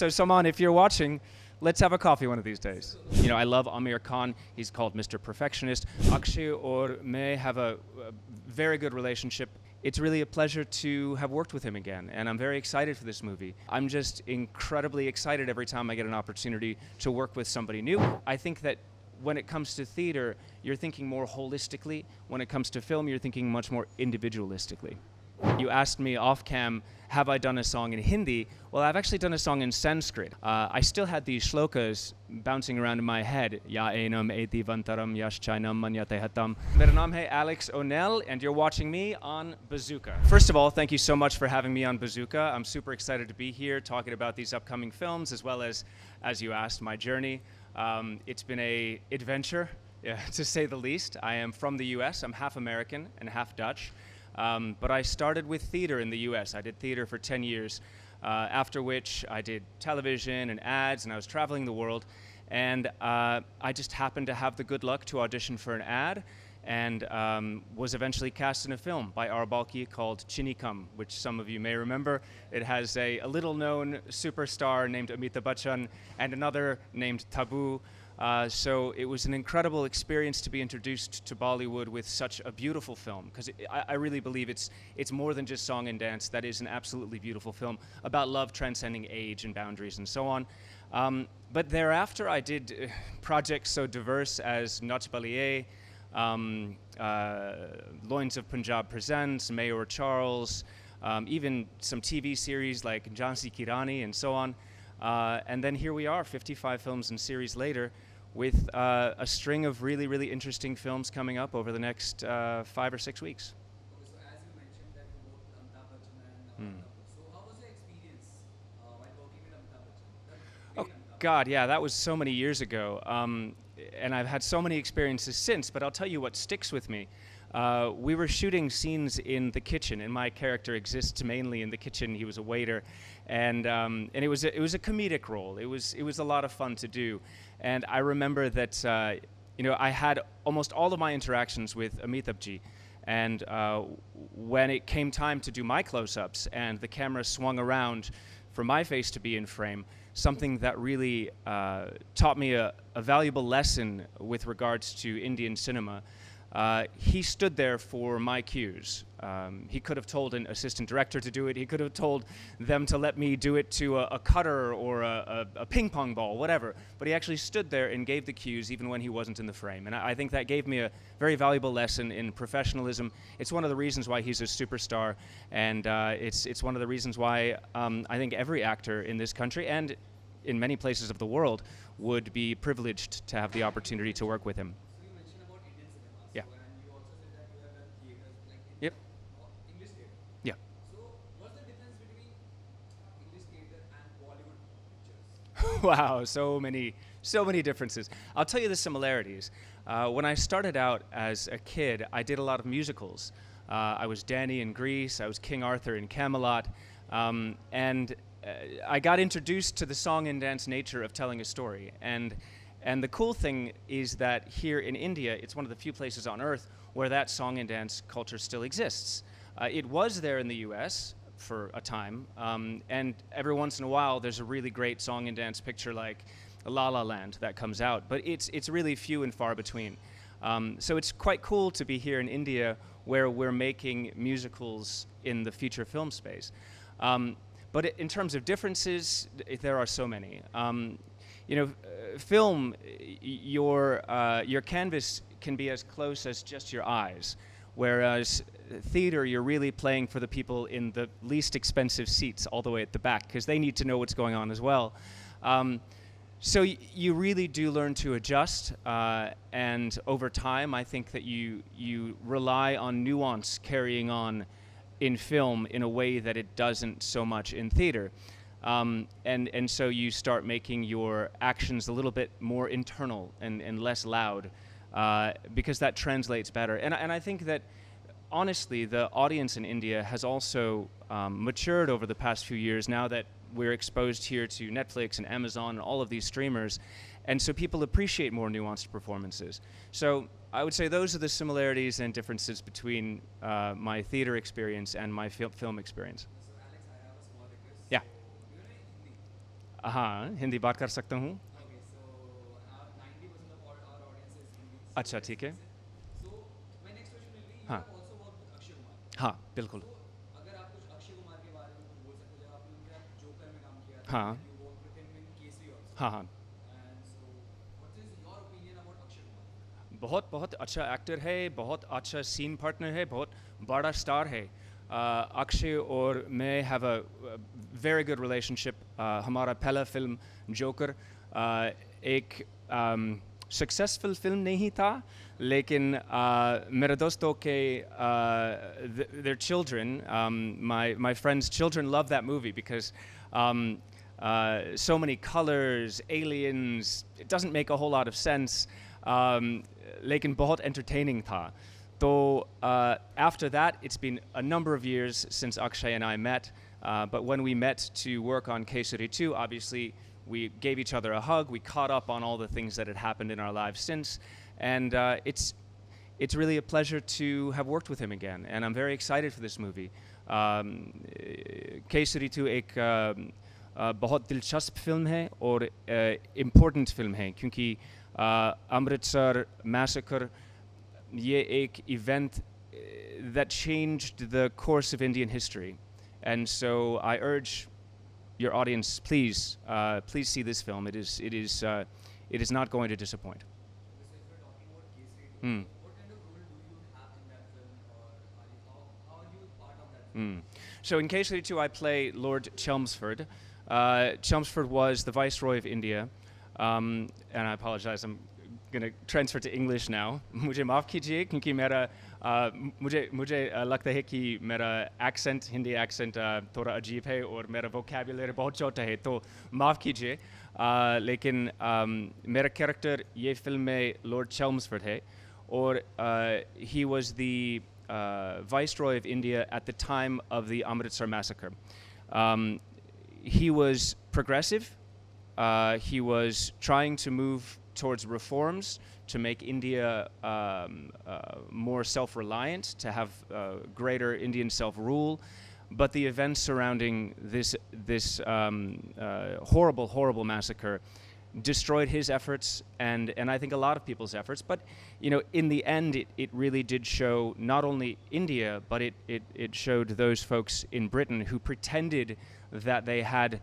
So Salman, if you're watching, let's have a coffee one of these days. You know, I love Amir Khan. He's called Mr. Perfectionist. Akshay or May have a very good relationship. It's really a pleasure to have worked with him again, and I'm very excited for this movie. I'm just incredibly excited every time I get an opportunity to work with somebody new. I think that when it comes to theater, you're thinking more holistically. When it comes to film, you're thinking much more individualistically. You asked me off cam, have I done a song in Hindi? Well, I've actually done a song in Sanskrit. I still had these shlokas bouncing around in my head. Ya enam eti vantaram yashchainam manyate hatam. Mera naam hai Alexx O'Neill, and you're watching me on Buzzzooka. First of all, thank you so much for having me on Buzzzooka. I'm super excited to be here talking about these upcoming films, as well as you asked, my journey. It's been an adventure, to say the least. I am from the US. I'm half American and half Dutch. But I started with theater in the US. I did theater for 10 years, after which I did television and ads, and I was traveling the world. And I just happened to have the good luck to audition for an ad, and was eventually cast in a film by R. Balki called Chinikam, which some of you may remember. It has a little-known superstar named Amitabh Bachchan and another named Tabu. So it was an incredible experience to be introduced to Bollywood with such a beautiful film, because I really believe it's more than just song and dance. That is an absolutely beautiful film about love transcending age and boundaries and so on. But thereafter I did projects so diverse as Nach Baliye, Loins of Punjab Presents, Mayor Charles, even some TV series like Jhansi Ki Rani and so on. And then here we are, 55 films and series later, with a string of really, really interesting films coming up over the next 5 or 6 weeks. So as you mentioned that you worked with Amitabh Bachchan and so how was your experience while working with Amitabh Bachchan? Oh God, yeah, that was so many years ago. And I've had so many experiences since, but I'll tell you what sticks with me. We were shooting scenes in the kitchen, and my character exists mainly in the kitchen. He was a waiter, and it was a comedic role. It was a lot of fun to do, and I remember that I had almost all of my interactions with Amitabhji, and when it came time to do my close-ups and the camera swung around for my face to be in frame, something that really taught me a valuable lesson with regards to Indian cinema. He stood there for my cues. He could have told an assistant director to do it. He could have told them to let me do it to a cutter or a ping pong ball, whatever. But he actually stood there and gave the cues even when he wasn't in the frame. And I think that gave me a very valuable lesson in professionalism. It's one of the reasons why he's a superstar. And it's one of the reasons why I think every actor in this country and in many places of the world would be privileged to have the opportunity to work with him. Yeah. And you also said that you have done theaters like in Yep. English theater. Yeah. So what's the difference between English theater and Bollywood pictures? Wow, so many differences. I'll tell you the similarities. When I started out as a kid, I did a lot of musicals. I was Danny in Grease, I was King Arthur in Camelot, and I got introduced to the song and dance nature of telling a story. And the cool thing is that here in India, it's one of the few places on earth where that song and dance culture still exists. It was there in the US for a time, and every once in a while there's a really great song and dance picture like La La Land that comes out, but it's really few and far between. So it's quite cool to be here in India where we're making musicals in the feature film space. But in terms of differences, there are so many. Film, your canvas can be as close as just your eyes, whereas theater, you're really playing for the people in the least expensive seats all the way at the back, because they need to know what's going on as well. So you really do learn to adjust, and over time, I think that you rely on nuance carrying on in film in a way that it doesn't so much in theater. And so you start making your actions a little bit more internal and less loud, because that translates better. And I think that, honestly, the audience in India has also matured over the past few years now that we're exposed here to Netflix and Amazon and all of these streamers. And so people appreciate more nuanced performances. So I would say those are the similarities and differences between my theater experience and my film experience. So Alex, I have a small request. Yeah. So, do you know Hindi? हाँ, हिंदी बात कर सकता हूँ. Okay, so 90% of our audience is Hindi. अच्छा, ठीक है. So my next question will be, you हाँ. have also worked with Akshay Kumar. हाँ, बिल्कुल. So अगर आप कुछ अक्षय कुमार के बारे में कुछ बोल सकते हो, जब आपने उनके साथ जोकर में काम किया था, हाँ. you worked with him in Kesari also. हाँ, हाँ. And so what is your opinion about Akshay Kumar? बहुत बहुत अच्छा एक्टर है, बहुत अच्छा सीन पार्टनर है, बहुत बड़ा स्टार है. अक्षय और मैं have a very good relationship. हमारा पहला फिल्म जोकर एक सक्सेसफुल फिल्म नहीं था, लेकिन मेरे दोस्तों के their children, my friends' children love that movie because so many colors, aliens, it doesn't make a whole lot of sense. लेकिन बहुत entertaining था. So after that, it's been a number of years since Akshay and I met. But when we met to work on Kesari 2, obviously we gave each other a hug. We caught up on all the things that had happened in our lives since. And it's really a pleasure to have worked with him again. And I'm very excited for this movie. Kesari 2 एक बहुत दिलचस्प film है और important film है क्योंकि Amritsar massacre ये एक event that changed the course of Indian history. And so I urge your audience, please see this film. It is not going to disappoint. So if you're talking about Kesari, Hmm. what kind of role do you have in that film, or how are you part of that film? So in Kesari 2, I play Lord Chelmsford. Chelmsford was the Viceroy of India. And I apologize, I'm going to transfer to English now. मुझे माफ़ कीजिए क्योंकि मेरा मुझे लगता है कि मेरा accent, हिंदी accent थोड़ा अजीब है और मेरा vocabulary बहुत छोटा है, तो माफ़ कीजिए. लेकिन मेरा character ये फिल्म में Lord Chelmsford है और he was the Viceroy of India at the time of the Amritsar massacre. He was progressive. He was trying to move towards reforms to make India more self-reliant, to have greater Indian self-rule. But the events surrounding this horrible massacre destroyed his efforts and I think a lot of people's efforts. But in the end, it really did show not only India, but it showed those folks in Britain who pretended that they had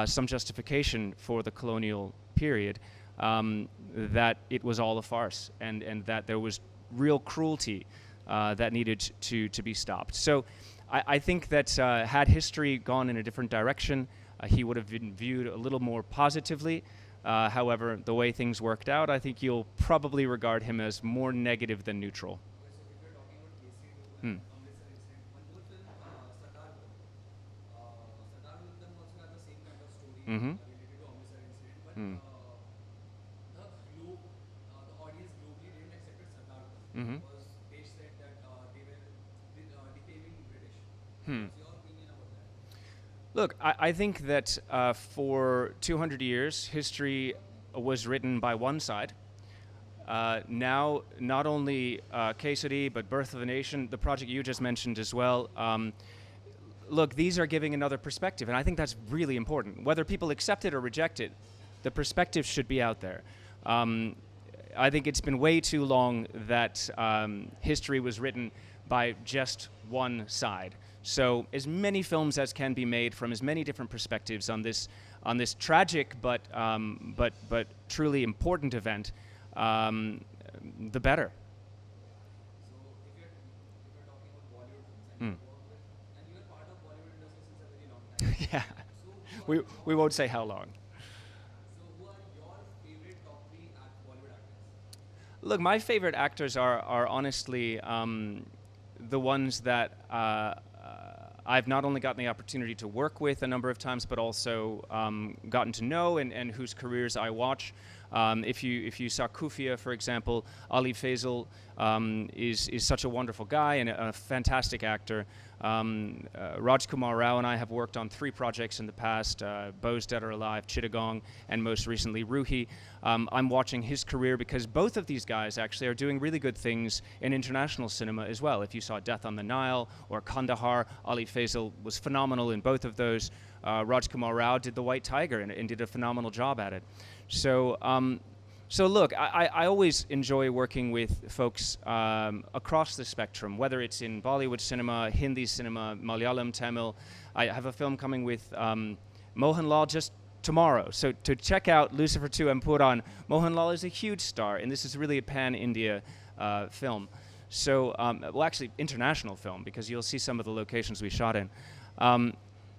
some justification for the colonial period, that it was all a farce and that there was real cruelty that needed to be stopped. So I think that had history gone in a different direction, he would have been viewed a little more positively. However, the way things worked out, I think you'll probably regard him as more negative than neutral. So if you're talking about Kesari 2 Hmm. and Amritsar incident, one more film, Sardar Udham. Sardar Udham also had the same kind of story Mhm. related to Amritsar incident, but Hmm. the audience globally didn't accept Sardar Udham Mhm. because they said that they were defaming British. Hmm. What's your opinion about that? Look, I think that for 200 years, history was written by one side. Now, not only Kesari, but Birth of a Nation, the project you just mentioned as well, look, these are giving another perspective, and I think that's really important. Whether people accept it or reject it, the perspective should be out there. I think it's been way too long that history was written by just one side. So as many films as can be made from as many different perspectives on this tragic but truly important event, the better. So if you're talking about Bollywood films and you work with, and you are part of Bollywood industry since a very long time. Yeah, So we won't say how long. So who are your favorite top 3 Bollywood actors? Look, my favorite actors are honestly the ones that I've not only gotten the opportunity to work with a number of times, but also gotten to know and whose careers I watch. If you saw Kufia, for example, Ali Faisal is such a wonderful guy and a fantastic actor. Rajkumar Rao and I have worked on 3 projects in the past, Bo's Dead or Alive, Chittagong, and most recently Ruhi. I'm watching his career because both of these guys actually are doing really good things in international cinema as well. If you saw Death on the Nile or Kandahar, Ali Faisal was phenomenal in both of those. Rajkumar Rao did The White Tiger and did a phenomenal job at it. So, so look, I always enjoy working with folks across the spectrum, whether it's in Bollywood cinema, Hindi cinema, Malayalam, Tamil. I have a film coming with Mohanlal just tomorrow. So to check out Lucifer 2 Empuran, Mohanlal is a huge star, and this is really a pan-India film. So, well, actually, international film, because you'll see some of the locations we shot in.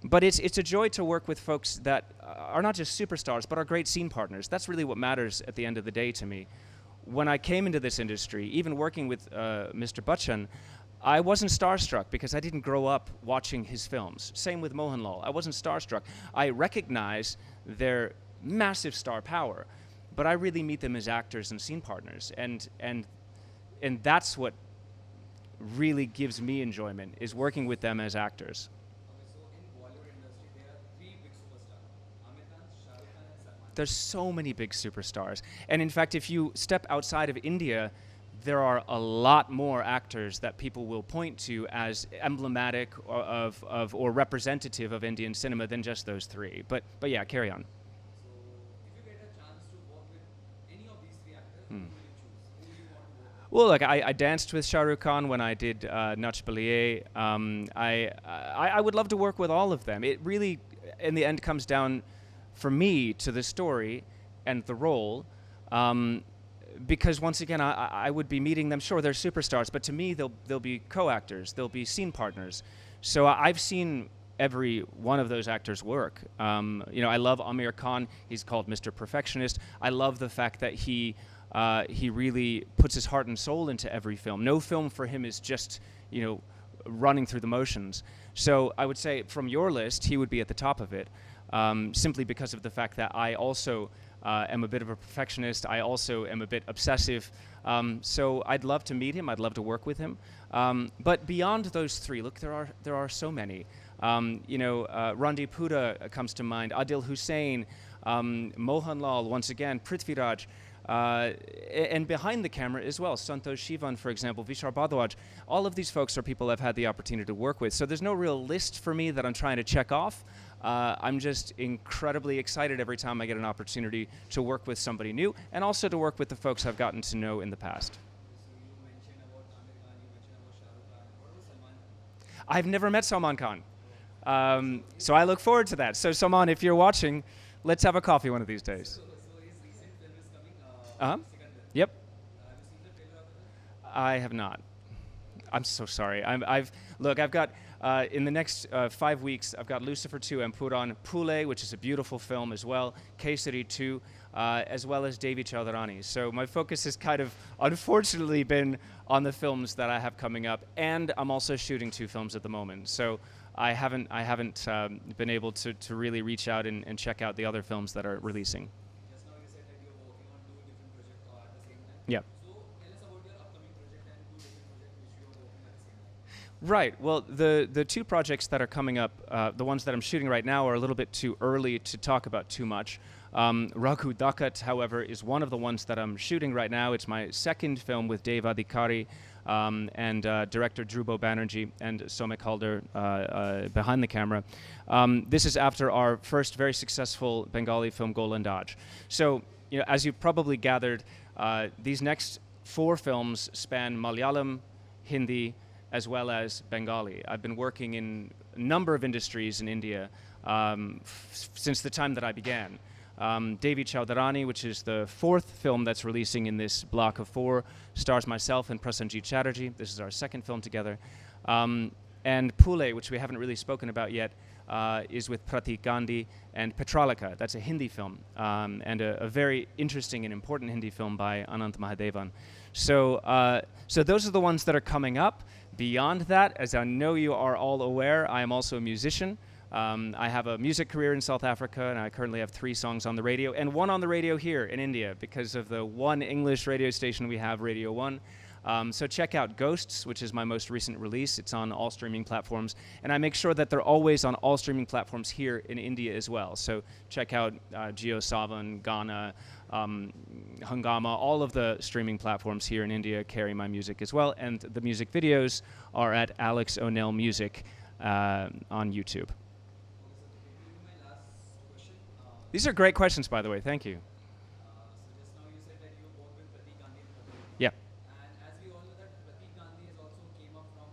But it's a joy to work with folks that are not just superstars, but are great scene partners. That's really what matters at the end of the day to me. When I came into this industry, even working with Mr. Bachchan, I wasn't starstruck because I didn't grow up watching his films. Same with Mohanlal. I wasn't starstruck. I recognize their massive star power, but I really meet them as actors and scene partners. And that's what really gives me enjoyment, is working with them as actors. There's so many big superstars. And in fact, if you step outside of India, there are a lot more actors that people will point to as emblematic or representative of Indian cinema than just those three. But yeah, carry on. So, if you get a chance to work with any of these three actors, who will you choose? Who do you want to work with? Well, look, I danced with Shah Rukh Khan when I did Nach Baliye. I would love to work with all of them. It really, in the end, comes down for me to the story and the role, because once again I would be meeting them. Sure, they're superstars, but to me they'll be co-actors, they'll be scene partners. So I've seen every one of those actors work. You know, I love Amir Khan. He's called Mr. Perfectionist. I love the fact that he really puts his heart and soul into every film. No film for him is just, you know, running through the motions. So I would say from your list, he would be at the top of it. Simply because of the fact that I also am a bit of a perfectionist. I also am a bit obsessive. So I'd love to meet him. I'd love to work with him. But beyond those three, look, there are so many. You know, Randeep Hooda comes to mind. Adil Hussain, Mohanlal, once again, Prithviraj. And behind the camera as well, Santosh Shivan, for example, Vishal Bhardwaj. All of these folks are people I've had the opportunity to work with. So there's no real list for me that I'm trying to check off. I'm just incredibly excited every time I get an opportunity to work with somebody new, and also to work with the folks I've gotten to know in the past. So, you mentioned about Amir Khan, you mentioned about Shah Rukh Khan. What about Salman Khan? I've never met Salman Khan, so I look forward to that. So Salman, if you're watching, let's have a coffee one of these days. So his recent film is coming. Uh-huh. Second film. Yep. Have you seen the trailer of that? I have not. I'm so sorry. I've got in the next 5 weeks, I've got Lucifer 2 Empuran, Pule, which is a beautiful film as well, Kesari 2, as well as Devi Chaudharani. So my focus has kind of, unfortunately, been on the films that I have coming up, and I'm also shooting 2 films at the moment. So I haven't been able to really reach out and check out the other films that are releasing. Just now you said that you're working on 2 different projects at the same time. Yeah. So tell us about your upcoming project and 2 different projects which you are working at the same time. Right. Well, the 2 projects that are coming up, the ones that I'm shooting right now, are a little bit too early to talk about too much. Raghu Dakat, however, is one of the ones that I'm shooting right now. It's my second film with Dave Adhikari and director Dhruvo Banerjee and Somek Halder behind the camera. This is after our first very successful Bengali film, Golandaj. So, you know, as you've probably gathered, these next 4 films span Malayalam, Hindi, as well as Bengali. I've been working in a number of industries in India since the time that I began. Devi Chaudharani, which is the 4th film that's releasing in this block of 4, stars myself and Prasenjit Chatterjee. This is our 2nd film together. And Pule, which we haven't really spoken about yet, is with Pratik Gandhi, and Petralika. That's a Hindi film, and a very interesting and important Hindi film by Anant Mahadevan. So, so those are the ones that are coming up. Beyond that, as I know you are all aware, I am also a musician. I have a music career in South Africa, and I currently have 3 songs on the radio, and 1 on the radio here in India because of the 1 English radio station we have, Radio 1. So check out Ghosts, which is my most recent release. It's on all streaming platforms, and I make sure that they're always on all streaming platforms here in India as well. So check out Jio Savan, Ghana, Hungama, all of the streaming platforms here in India carry my music as well, and the music videos are at Alexx O'Neill Music on YouTube. Okay, so the beginning These are great questions, by the way. Thank you. So just now you said that you worked with Pratik Gandhi in Bollywood. Yeah. And as we all know that Pratik Gandhi has also came up from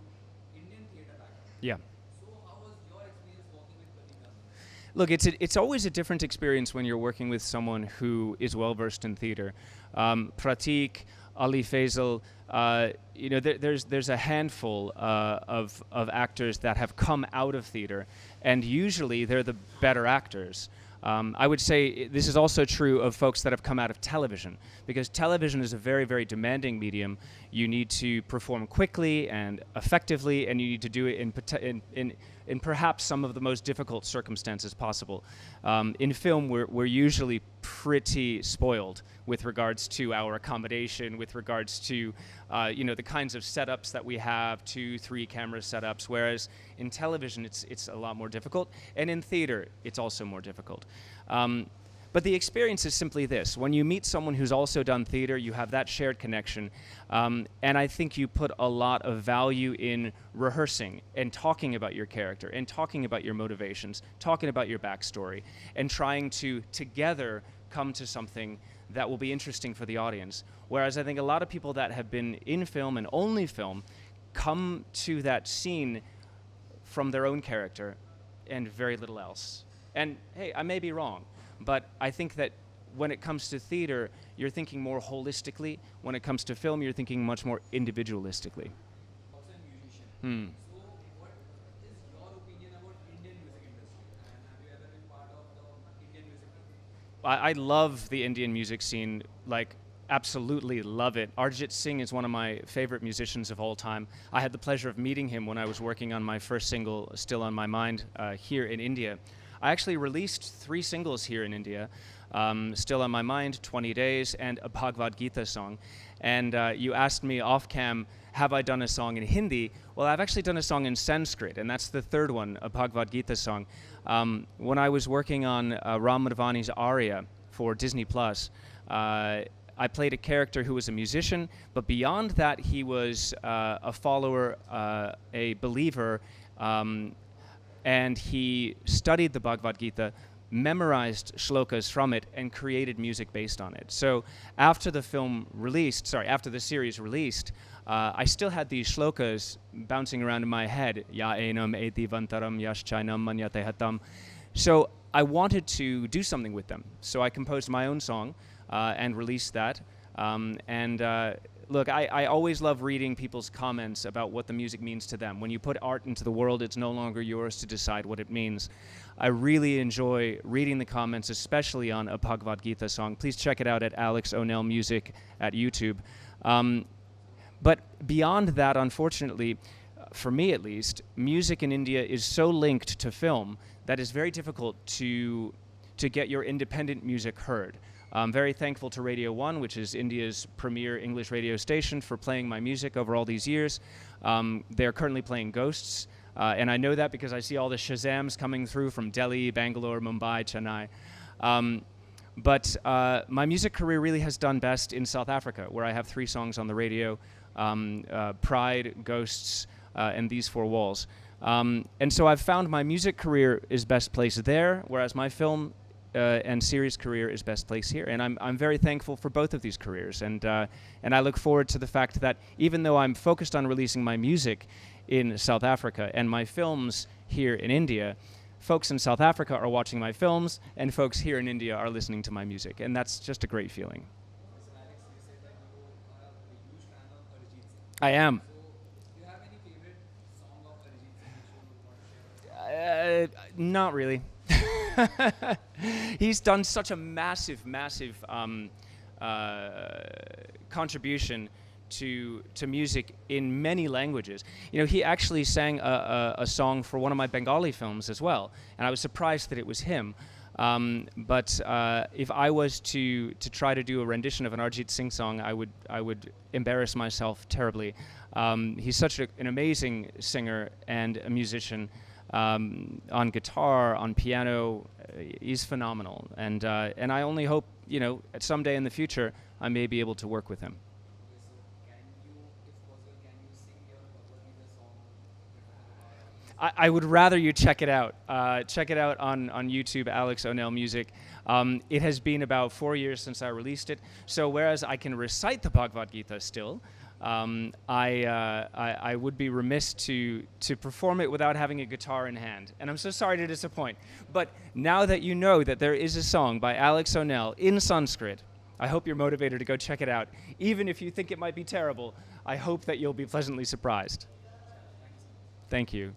Indian theatre background. Yeah. So how was your experience working with Pratik Gandhi? Look, it's always a different experience when you're working with someone who is well versed in theater. Pratik, Ali Faisal, there's a handful of actors that have come out of theater, and usually they're the better actors. I would say this is also true of folks that have come out of television, because television is a very, very demanding medium. You need to perform quickly and effectively, and you need to do it in perhaps some of the most difficult circumstances possible. In film, we're usually pretty spoiled with regards to our accommodation, with regards to the kinds of setups that we have, 2-3 camera setups, whereas in television it's a lot more difficult, and in theater it's also more difficult. But the experience is simply this: when you meet someone who's also done theater, you have that shared connection, and I think you put a lot of value in rehearsing and talking about your character and talking about your motivations, talking about your backstory, and trying to together come to something that will be interesting for the audience. Whereas I think a lot of people that have been in film and only film come to that scene from their own character and very little else. And hey, I may be wrong, but I think that when it comes to theater, you're thinking more holistically. When it comes to film, you're thinking much more individualistically. Also a musician. Hmm. So what is your opinion about Indian music industry? And have you ever been part of the Indian music industry? I love the Indian music scene, like absolutely love it. Arjit Singh is one of my favorite musicians of all time. I had the pleasure of meeting him when I was working on my first single, Still on My Mind, here in India. I actually released 3 singles here in India, Still on My Mind, 20 Days, and a Bhagavad Gita song. And you asked me off cam, have I done a song in Hindi? Well, I've actually done a song in Sanskrit, and that's the 3rd one, a Bhagavad Gita song. When I was working on Ram Madhvani's Arya for Disney Plus, I played a character who was a musician, but beyond that, he was a follower, a believer, and he studied the Bhagavad Gita, memorized shlokas from it, and created music based on it. So after the series released, I still had these shlokas bouncing around in my head. Ya enam eti vantaram yaschainam manyate hatam. So I wanted to do something with them. So I composed my own song and released that. Look, I always love reading people's comments about what the music means to them. When you put art into the world, it's no longer yours to decide what it means. I really enjoy reading the comments, especially on a Bhagavad Gita song. Please check it out at Alexx O'Neill Music at YouTube. But beyond that, unfortunately, for me at least, music in India is so linked to film that it's very difficult to get your independent music heard. I'm very thankful to Radio 1, which is India's premier English radio station, for playing my music over all these years. They're currently playing Ghosts, and I know that because I see all the Shazams coming through from Delhi, Bangalore, Mumbai, Chennai. But my music career really has done best in South Africa, where I have 3 songs on the radio, Pride, Ghosts, and These Four Walls. And so I've found my music career is best placed there, whereas my film and series career is best placed here. And I'm very thankful for both of these careers. And I look forward to the fact that even though I'm focused on releasing my music in South Africa and my films here in India, folks in South Africa are watching my films, and folks here in India are listening to my music. And that's just a great feeling. Mr. Alex, you said that you are a huge fan of Arijit Singh. I am. So do you have any favorite song of Arijit Singh which you would want to share? Not really. He's done such a massive contribution to music in many languages. You know, he actually sang a song for one of my Bengali films as well, and I was surprised that it was him. But if I was to try to do a rendition of an Arijit Singh song, I would embarrass myself terribly. He's such an amazing singer and a musician. On guitar, on piano, he's phenomenal, and I only hope, you know, at someday in the future I may be able to work with him. Okay, so can you, if possible, can you sing your Bhagavad Gita song? I would rather you check it out. Check it out on YouTube, Alexx O'Neill Music. It has been about 4 years since I released it. So whereas I can recite the Bhagavad Gita still, I would be remiss to perform it without having a guitar in hand. And I'm so sorry to disappoint. But now that you know that there is a song by Alexx O'Neill in Sanskrit, I hope you're motivated to go check it out. Even if you think it might be terrible, I hope that you'll be pleasantly surprised. Thank you.